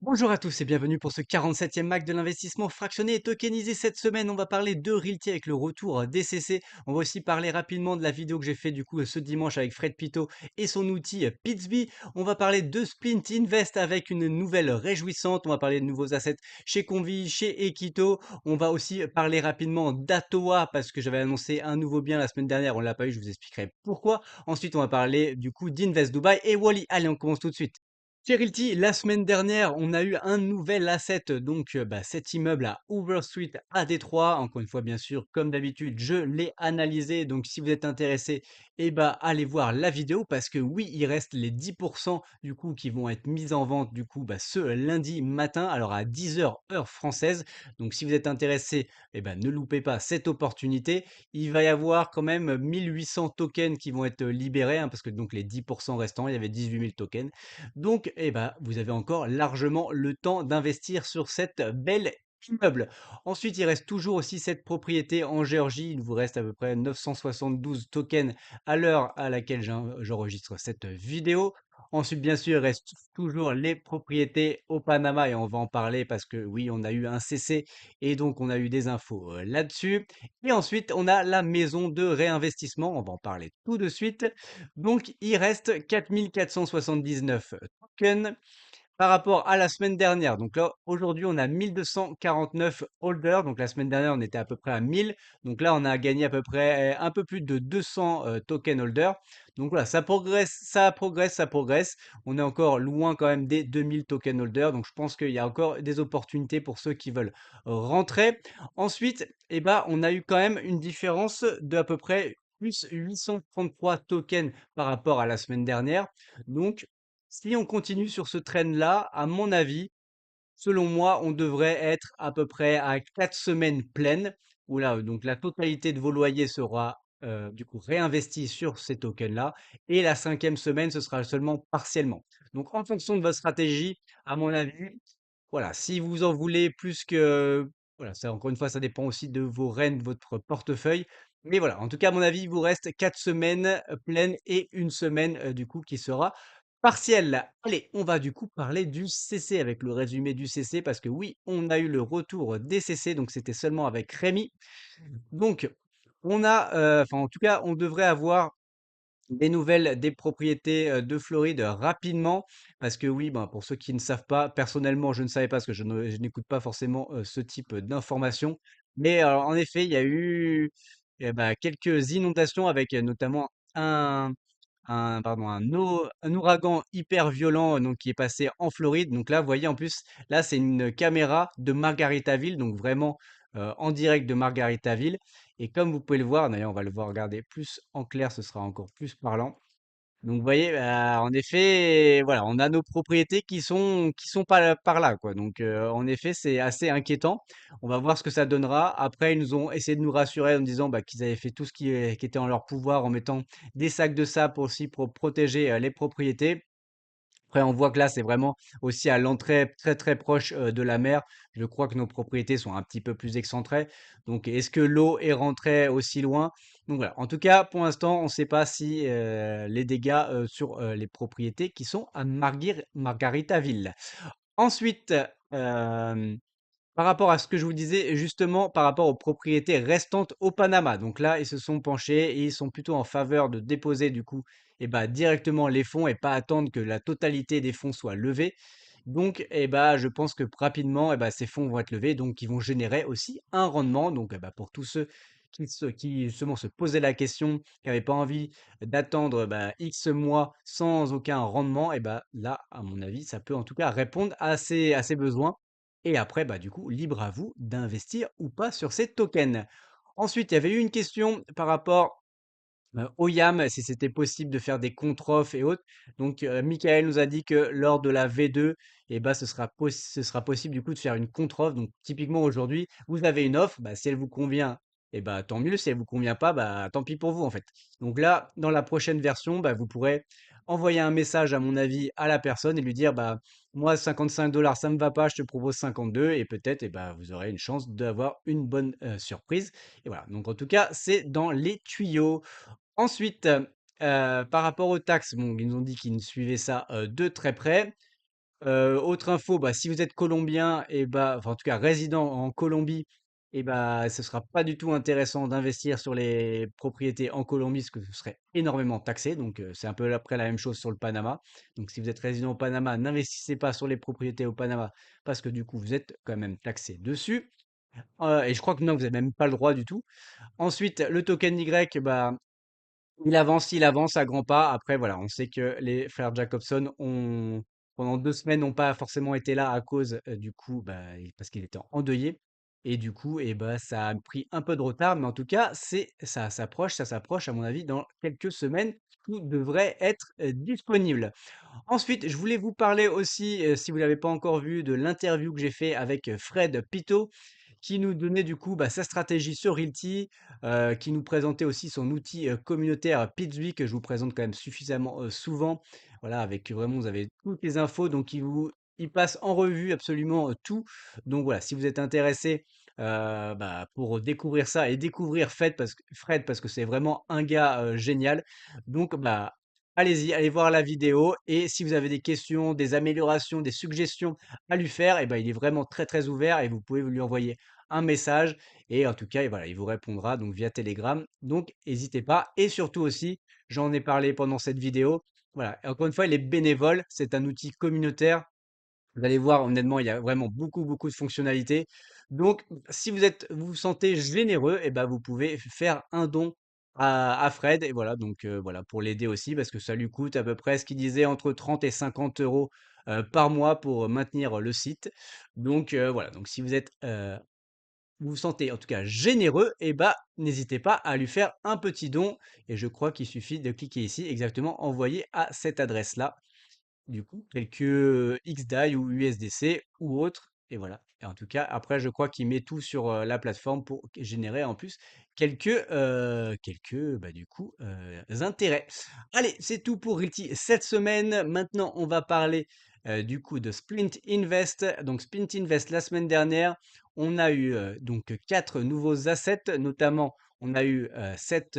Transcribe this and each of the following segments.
Bonjour à tous et bienvenue pour ce 47e Mac de l'investissement fractionné et tokenisé. Cette semaine, on va parler de Realty avec le retour d'ECC. On va aussi parler rapidement de la vidéo que j'ai fait du coup ce dimanche avec Fred Pito et son outil Pitsby. On va parler de Splint Invest avec une nouvelle réjouissante. On va parler de nouveaux assets chez Convi, chez Equito. On va aussi parler rapidement d'Atoa parce que j'avais annoncé un nouveau bien la semaine dernière. On l'a pas eu, je vous expliquerai pourquoi. Ensuite, on va parler du coup d'Invest Dubai et Wally. Allez, on commence tout de suite. Chez Realty, la semaine dernière, on a eu un nouvel asset, donc cet immeuble à Hoover Street à Détroit. Encore une fois, bien sûr, comme d'habitude, je l'ai analysé. Donc, si vous êtes intéressé, allez voir la vidéo parce que oui, il reste les 10% du coup qui vont être mis en vente du coup ce lundi matin, alors à 10 h heure française. Donc, si vous êtes intéressé, ne loupez pas cette opportunité. Il va y avoir quand même 1800 tokens qui vont être libérés, hein, parce que donc les 10% restants, il y avait 18 000 tokens. Donc, vous avez encore largement le temps d'investir sur cette belle immeuble. Ensuite, il reste toujours aussi cette propriété en Géorgie. Il vous reste à peu près 972 tokens à l'heure à laquelle j'enregistre cette vidéo. Ensuite, bien sûr, il reste toujours les propriétés au Panama et on va en parler parce que oui, on a eu un CC et donc on a eu des infos là-dessus. Et ensuite, on a la maison de réinvestissement. On va en parler tout de suite. Donc, il reste 4479 tokens par rapport à la semaine dernière. Donc là, aujourd'hui, on a 1249 holders. Donc la semaine dernière, on était à peu près à 1000. Donc là, on a gagné à peu près un peu plus de 200 token holders. Donc voilà, ça progresse, ça progresse, ça progresse. On est encore loin quand même des 2000 token holders. Donc je pense qu'il y a encore des opportunités pour ceux qui veulent rentrer. Ensuite, on a eu quand même une différence de à peu près plus 833 tokens par rapport à la semaine dernière. Donc, si on continue sur ce trend-là, à mon avis, selon moi, on devrait être à peu près à 4 semaines pleines, où là, donc la totalité de vos loyers sera du coup réinvestie sur ces tokens-là, et la cinquième semaine, ce sera seulement partiellement. Donc, en fonction de votre stratégie, à mon avis, voilà, si vous en voulez plus que, voilà, ça encore une fois, ça dépend aussi de vos rentes, de votre portefeuille. Mais voilà, en tout cas, à mon avis, il vous reste 4 semaines pleines et une semaine du coup qui sera partielle. Allez, on va du coup parler du CC avec le résumé du CC parce que oui, on a eu le retour des CC, donc c'était seulement avec Rémi. Donc, on a, enfin en tout cas, on devrait avoir des nouvelles des propriétés, de Floride rapidement parce que oui, ben, pour ceux qui ne savent pas, personnellement, je ne savais pas parce que je n'écoute pas forcément, ce type d'informations. Mais, en effet, il y a eu, quelques inondations avec, notamment un un ouragan hyper violent, donc qui est passé en Floride. Donc là, vous voyez, en plus, là, c'est une caméra de Margaritaville, donc vraiment, en direct de Margaritaville. Et comme vous pouvez le voir, d'ailleurs, on va le voir regarder plus en clair, ce sera encore plus parlant. Donc vous voyez, en effet, voilà, on a nos propriétés qui sont pas par là, quoi. Donc en effet, c'est assez inquiétant. On va voir ce que ça donnera. Après, ils nous ont essayé de nous rassurer en disant, qu'ils avaient fait tout ce qui était en leur pouvoir en mettant des sacs de sable aussi pour protéger, les propriétés. Après, on voit que là, c'est vraiment aussi à l'entrée très, très proche, de la mer. Je crois que nos propriétés sont un petit peu plus excentrées. Donc, est-ce que l'eau est rentrée aussi loin? Donc voilà. En tout cas, pour l'instant, on ne sait pas si, les dégâts, sur, les propriétés qui sont à Margaritaville. Ensuite, par rapport à ce que je vous disais, justement, par rapport aux propriétés restantes au Panama. Donc là, ils se sont penchés et ils sont plutôt en faveur de déposer du coup, directement les fonds et pas attendre que la totalité des fonds soient levés. Donc, je pense que rapidement, ces fonds vont être levés, donc ils vont générer aussi un rendement. Donc, pour tous ceux qui justement se posaient la question, qui n'avaient pas envie d'attendre X mois sans aucun rendement, là, à mon avis, ça peut en tout cas répondre à ces besoins. Et après, du coup, libre à vous d'investir ou pas sur ces tokens. Ensuite, il y avait eu une question par rapport au YAM, si c'était possible de faire des contre-offres et autres. Donc, Michael nous a dit que lors de la V2, ce sera possible du coup de faire une contre-offre. Donc, typiquement aujourd'hui, vous avez une offre, si elle vous convient, tant mieux. Si elle vous convient pas, tant pis pour vous en fait. Donc là, dans la prochaine version, vous pourrez envoyer un message à mon avis à la personne et lui dire, moi 55 $ ça me va pas, je te propose 52 et peut-être, vous aurez une chance d'avoir une bonne surprise. Et voilà. Donc en tout cas, c'est dans les tuyaux. Ensuite, par rapport aux taxes, bon, ils nous ont dit qu'ils nous suivaient ça, de très près. Autre info, bah, si vous êtes colombien et bah, enfin, en tout cas résident en Colombie et bah, ce sera pas du tout intéressant d'investir sur les propriétés en Colombie, parce que ce serait énormément taxé. Donc, c'est un peu après la même chose sur le Panama. Donc si vous êtes résident au Panama, n'investissez pas sur les propriétés au Panama parce que du coup, vous êtes quand même taxé dessus. Et je crois que non, vous avez même pas le droit du tout. Ensuite, le token Y, bah, il avance à grands pas. Après, voilà, on sait que les frères Jacobson ont, pendant 2 semaines, n'ont pas forcément été là à cause, du coup, bah, parce qu'il était endeuillé et du coup et bah, ça a pris un peu de retard, mais en tout cas, ça s'approche à mon avis dans quelques semaines, tout devrait être, disponible. Ensuite, je voulais vous parler aussi, si vous l'avez pas encore vu, de l'interview que j'ai fait avec, Fred Pitot, qui nous donnait du coup, bah, sa stratégie sur Realty, qui nous présentait aussi son outil, communautaire Pitzby que je vous présente quand même suffisamment, souvent. Voilà, avec vraiment vous avez toutes les infos, donc il passe en revue absolument, tout. Donc voilà, si vous êtes intéressé, bah, pour découvrir ça et découvrir Fred parce que c'est vraiment un gars, génial. Donc bah, allez-y, allez voir la vidéo et si vous avez des questions, des améliorations, des suggestions à lui faire et ben il est vraiment très, très ouvert et vous pouvez lui envoyer un message et en tout cas et voilà, il vous répondra donc via Telegram. Donc n'hésitez pas et surtout aussi, j'en ai parlé pendant cette vidéo, voilà, encore une fois, il est bénévole, c'est un outil communautaire. Vous allez voir, honnêtement, il y a vraiment beaucoup, beaucoup de fonctionnalités. Donc, si vous vous sentez généreux, et ben, vous pouvez faire un don à Fred. Et voilà, donc voilà, pour l'aider aussi, parce que ça lui coûte à peu près ce qu'il disait entre 30 et 50 euros par mois pour maintenir le site. Donc voilà, donc si vous vous sentez en tout cas généreux, et bah, n'hésitez pas à lui faire un petit don. Et je crois qu'il suffit de cliquer ici, exactement, envoyer à cette adresse-là du coup, quelques XDAI ou USDC ou autre et voilà. Et en tout cas, après, je crois qu'il met tout sur, la plateforme pour générer en plus quelques, bah, du coup, intérêts. Allez, c'est tout pour Realty cette semaine. Maintenant, on va parler, du coup de Splint Invest. Donc Splint Invest, la semaine dernière, on a eu, donc 4 nouveaux assets, notamment on a eu, cette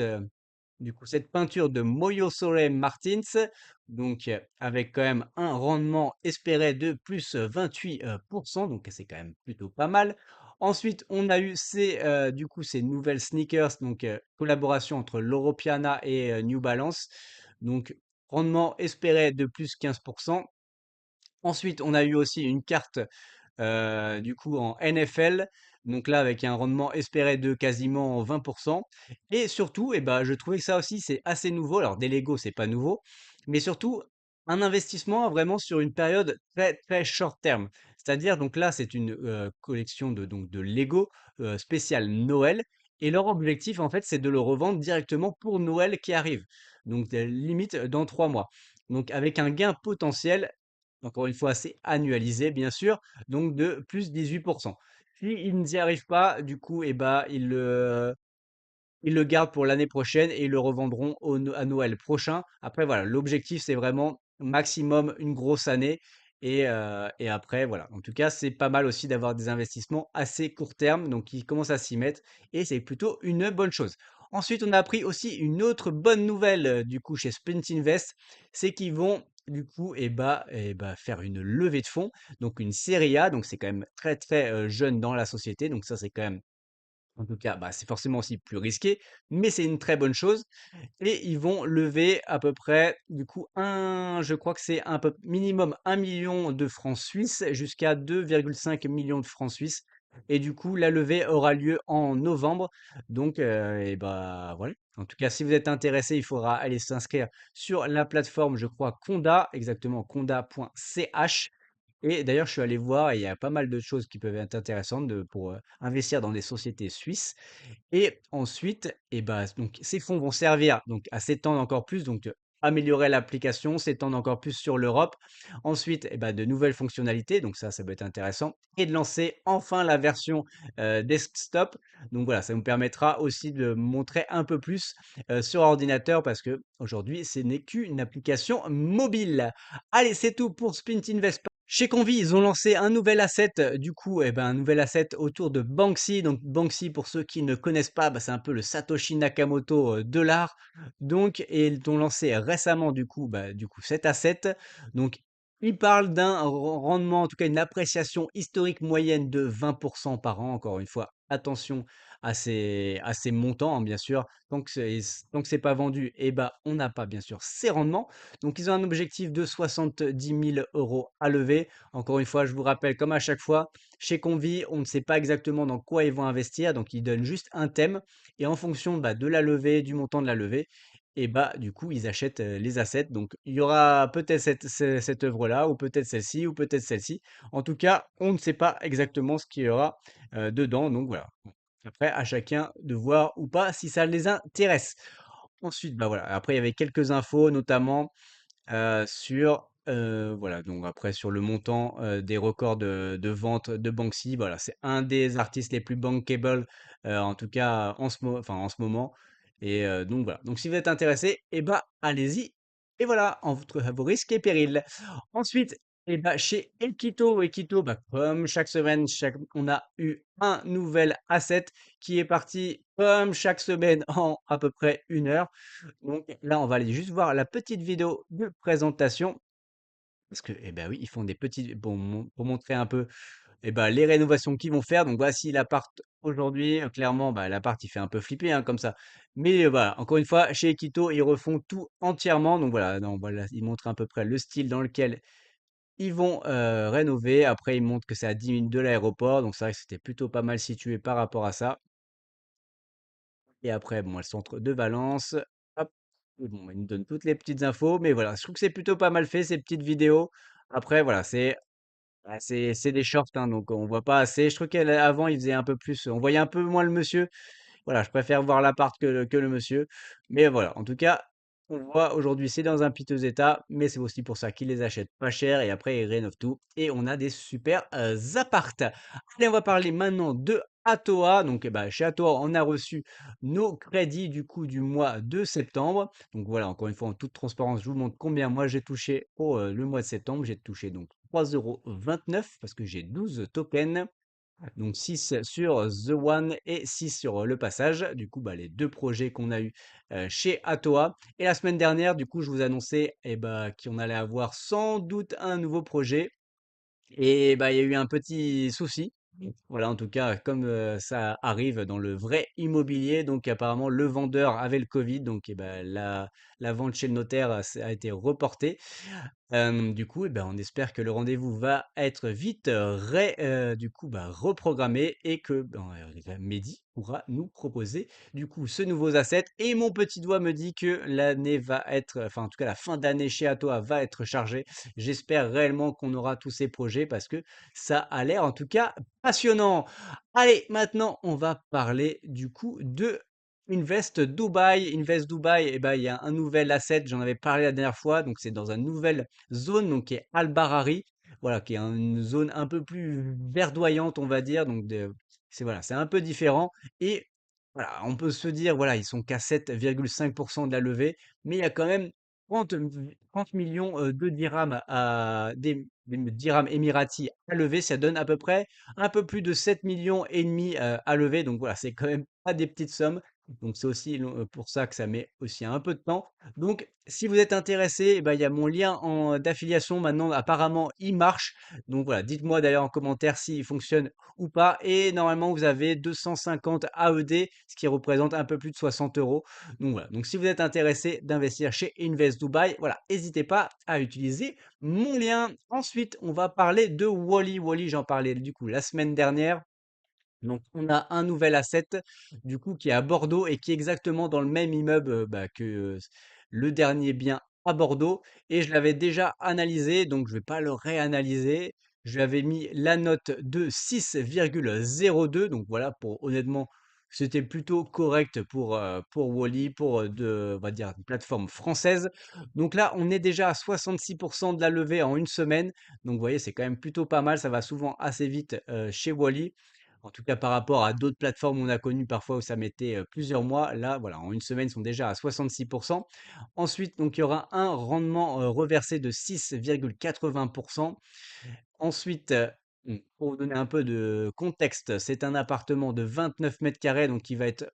peinture de Moyo Sore Martins, donc avec quand même un rendement espéré de plus 28 donc c'est quand même plutôt pas mal. Ensuite, on a eu ces nouvelles sneakers, donc collaboration entre l'Europiana et New Balance, donc rendement espéré de plus 15%. Ensuite, on a eu aussi une carte du coup en NFL, donc là avec un rendement espéré de quasiment 20 et surtout et bah, je trouvais que ça aussi c'est assez nouveau. Alors des Lego, c'est pas nouveau, mais surtout un investissement vraiment sur une période très, très short terme. C'est-à-dire donc là, c'est une, collection de Lego, spéciale Noël et leur objectif en fait, c'est de le revendre directement pour Noël qui arrive. Donc, limite dans 3 mois. Donc avec un gain potentiel, encore une fois, c'est annualisé bien sûr, donc de plus 18%. S'ils n'y arrivent pas, du coup, et bah, ils le gardent pour l'année prochaine et ils le revendront à Noël prochain. Après, voilà, l'objectif, c'est vraiment maximum une grosse année. Et après, voilà. En tout cas, c'est pas mal aussi d'avoir des investissements assez court terme. Donc, ils commencent à s'y mettre et c'est plutôt une bonne chose. Ensuite, on a appris aussi une autre bonne nouvelle du coup chez Splint Invest, c'est qu'ils vont du coup faire une levée de fonds, donc une série A, donc c'est quand même très très jeune dans la société, donc ça c'est quand même en tout cas, bah, c'est forcément aussi plus risqué, mais c'est une très bonne chose et ils vont lever à peu près, du coup, je crois que c'est un peu minimum 1 million de francs suisses jusqu'à 2,5 millions de francs suisses et du coup, la levée aura lieu en novembre donc et bah, voilà. En tout cas, si vous êtes intéressé, il faudra aller s'inscrire sur la plateforme, je crois, Conda, exactement conda.ch et d'ailleurs, je suis allé voir et il y a pas mal de choses qui peuvent être intéressantes pour investir dans des sociétés suisses. Et ensuite, et ben, donc, ces fonds vont servir donc, à s'étendre encore plus, donc améliorer l'application, s'étendre encore plus sur l'Europe. Ensuite, et ben, de nouvelles fonctionnalités, donc ça peut être intéressant. Et de lancer enfin la version desktop. Donc voilà, ça nous permettra aussi de montrer un peu plus sur ordinateur parce que aujourd'hui, ce n'est qu'une application mobile. Allez, c'est tout pour Splint Invest. Chez Convi, ils ont lancé un nouvel asset, du coup, eh ben, un nouvel asset autour de Banksy. Donc Banksy, pour ceux qui ne connaissent pas, bah, c'est un peu le Satoshi Nakamoto de l'art. Donc, et ils ont lancé récemment, du coup, cet asset. Donc, Il parle d'un rendement, en tout cas une appréciation historique moyenne de 20 par an. Encore une fois, attention à ces montants, hein, bien sûr. Tant que c'est pas vendu, eh bah, on n'a pas bien sûr ces rendements. Donc ils ont un objectif de 70 000 € à lever. Encore une fois, je vous rappelle, comme à chaque fois, chez Convi, on ne sait pas exactement dans quoi ils vont investir, donc ils donnent juste un thème et en fonction, bah, de la levée, du montant de la levée, et bah, du coup, ils achètent, les assets. Donc il y aura peut-être cette œuvre-là ou peut-être celle-ci ou peut-être celle-ci. En tout cas, on ne sait pas exactement ce qu'il y aura, dedans. Donc voilà. Bon, après à chacun de voir ou pas si ça les intéresse. Ensuite, bah, voilà, après il y avait quelques infos notamment, sur, voilà, donc après sur le montant, des records de vente de Banksy. Voilà, c'est un des artistes les plus bankable, en tout cas en ce moment et donc voilà. Donc si vous êtes intéressé et bah, allez-y et voilà, en votre à vos risques et périls. Ensuite et bah, chez Ekito, bah, comme chaque semaine, on a eu un nouvel asset qui est parti comme chaque semaine en à peu près 1 heure. Donc là, on va aller juste voir la petite vidéo de présentation parce que, eh ben oui, ils font des petits pour montrer un peu, eh ben, les rénovations qu'ils vont faire. Donc voici l'appart aujourd'hui. Clairement, bah, l'appart, il fait un peu flipper, hein, comme ça. Mais voilà, encore une fois, chez Ekito, ils refont tout entièrement. Donc voilà, donc voilà, ils montrent à peu près le style dans lequel ils vont rénover. Après, ils montrent que c'est à 10 minutes de l'aéroport. Donc c'est vrai que c'était plutôt pas mal situé par rapport à ça. Et après, bon, le centre de Valence, hop, et bon, bah, il nous donne toutes les petites infos, mais voilà, je trouve que c'est plutôt pas mal fait, ces petites vidéos. Après, voilà, c'est des shorts, hein, donc on voit pas assez. Je trouve qu'avant, il faisait un peu plus, on voyait un peu moins le monsieur. Voilà, je préfère voir l'appart que le monsieur. Mais voilà, en tout cas, on voit aujourd'hui, c'est dans un piteux état, mais c'est aussi pour ça qu'ils les achètent pas cher et après ils rénovent tout et on a des super apparts. Allez, on va parler maintenant de Atoa. Donc, bah, chez Atoa, on a reçu nos crédits du coup du mois de septembre. Donc voilà, encore une fois, en toute transparence, je vous montre combien moi j'ai touché au le mois de septembre. J'ai touché donc 3,29 € parce que j'ai 12 tokens. Donc 6 sur The One et 6 sur Le Passage. Du coup, bah, les 2 projets qu'on a eu, chez Atoa. Et la semaine dernière, du coup, je vous annonçais, eh bah, qu'on allait avoir sans doute un nouveau projet. Et bah, il y a eu un petit souci. Voilà, en tout cas, comme, ça arrive dans le vrai immobilier, donc apparemment le vendeur avait le covid, donc et bah, la vente chez le notaire, a été reportée. Du coup, eh ben, on espère que le rendez-vous va être vite, du coup, bah, reprogrammé et que, ben, Mehdi pourra nous proposer, du coup, ce nouveau asset et mon petit doigt me dit que l'année va être, enfin, en tout cas, la fin d'année chez Atoa va être chargée. J'espère réellement qu'on aura tous ces projets parce que ça a l'air, en tout cas, passionnant. Allez, maintenant, on va parler, du coup, de Invest Dubai. Invest Dubai, eh ben, il y a un nouvel asset, j'en avais parlé la dernière fois, donc c'est dans un nouvel zone, donc qui est Al Barari, voilà, qui est une zone un peu plus verdoyante, on va dire. Donc c'est voilà, c'est un peu différent. Et voilà, on peut se dire, voilà, ils sont qu'à 7,5% de la levée, mais il y a quand même 30 millions de dirhams des dirhams émiratis à lever. Ça donne à peu près un peu plus de 7 millions et demi à lever. Donc voilà, c'est quand même pas des petites sommes. Donc c'est aussi pour ça que ça met aussi un peu de temps. Donc, si vous êtes intéressé, eh ben, il y a mon lien d'affiliation maintenant. Apparemment, il marche. Donc voilà, dites-moi d'ailleurs en commentaire s'il fonctionne ou pas. Et normalement, vous avez 250 AED, ce qui représente un peu plus de 60 euros. Donc voilà. Donc si vous êtes intéressé d'investir chez Invest Dubai, voilà, n'hésitez pas à utiliser mon lien. Ensuite, on va parler de Wally. Wally, j'en parlais du coup la semaine dernière. Donc, on a un nouvel asset, du coup, qui est à Bordeaux et qui est exactement dans le même immeuble bah, que le dernier bien à Bordeaux. Et je l'avais déjà analysé, donc je ne vais pas le réanalyser. Je lui avais mis la note de 6,02. Donc voilà, honnêtement, c'était plutôt correct pour Wally, on va dire, une plateforme française. Donc là, on est déjà à 66% de la levée en 1 semaine. Donc vous voyez, c'est quand même plutôt pas mal. Ça va souvent assez vite chez Wally. En tout cas, par rapport à d'autres plateformes on a connues parfois où ça mettait, plusieurs mois, là, voilà, en 1 semaine, ils sont déjà à 66%. Ensuite, donc il y aura un rendement, reversé de 6,80%. Ensuite, pour vous donner un peu de contexte, c'est un appartement de 29 carrés, donc qui va être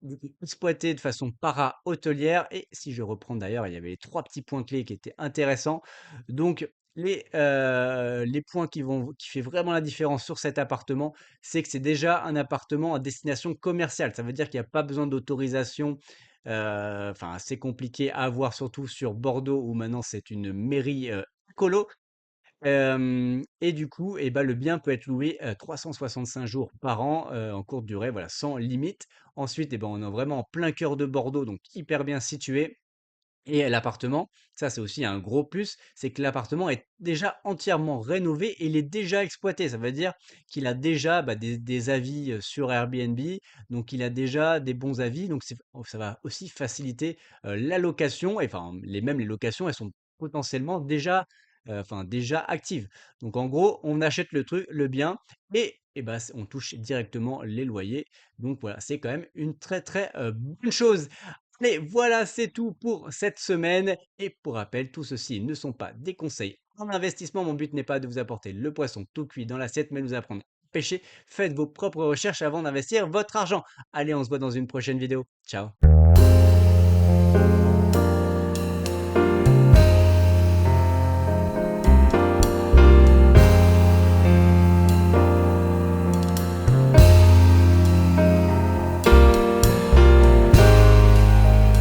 du coup exploité de façon para-hôtelière. Et si je reprends d'ailleurs, il y avait les 3 petits points clés qui étaient intéressants. Donc Les points qui fait vraiment la différence sur cet appartement, c'est que c'est déjà un appartement à destination commerciale. Ça veut dire qu'il y a pas besoin d'autorisation, enfin, c'est compliqué à avoir, surtout sur Bordeaux où maintenant c'est une mairie, écolo. Et du coup, et bah, le bien peut être loué, 365 jours par an, en courte durée, voilà, sans limite. Ensuite, et ben, on est vraiment en plein cœur de Bordeaux, donc hyper bien situé. Et l'appartement, ça c'est aussi un gros plus, c'est que l'appartement est déjà entièrement rénové et il est déjà exploité. Ça veut dire qu'il a déjà, bah, des avis, sur Airbnb, donc il a déjà des bons avis, donc ça va aussi faciliter, la location, et enfin les locations, elles sont potentiellement déjà, enfin déjà actives. Donc en gros, on achète le bien, et bah, on touche directement les loyers. Donc voilà, c'est quand même une très, très, bonne chose. Mais voilà, c'est tout pour cette semaine. Et pour rappel, tout ceci ne sont pas des conseils en investissement. Mon but n'est pas de vous apporter le poisson tout cuit dans l'assiette, mais de vous apprendre à pêcher. Faites vos propres recherches avant d'investir votre argent. Allez, on se voit dans une prochaine vidéo. Ciao.